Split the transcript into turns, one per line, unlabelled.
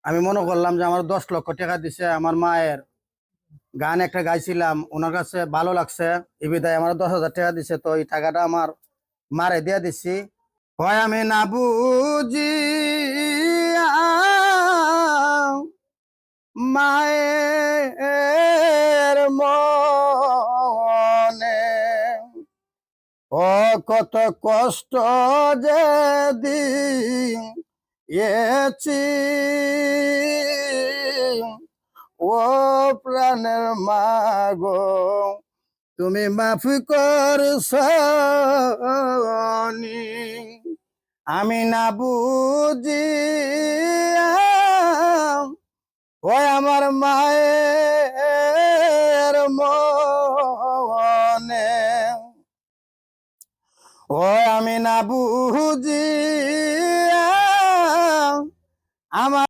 আমি মনে করলাম যে আমার 10 লক্ষ টাকা দিছে আমার মায়ের গান একটা গাইছিলাম, ওনার কাছে ভালো লাগছে, এই বিধায় আমার 10,000 টাকা দিছে। তো এই টাকাটা আমার মারে দিয়ে দিছি। হয় আমি না বুঝি মায়ের মনে ও কত কষ্ট যে দিয়েছি, ও প্রাণের মাগো তুমি মাফ করছনি। আমি না বুঝি ওই আমার মায়ের মনে, ওই আমি না বুঝি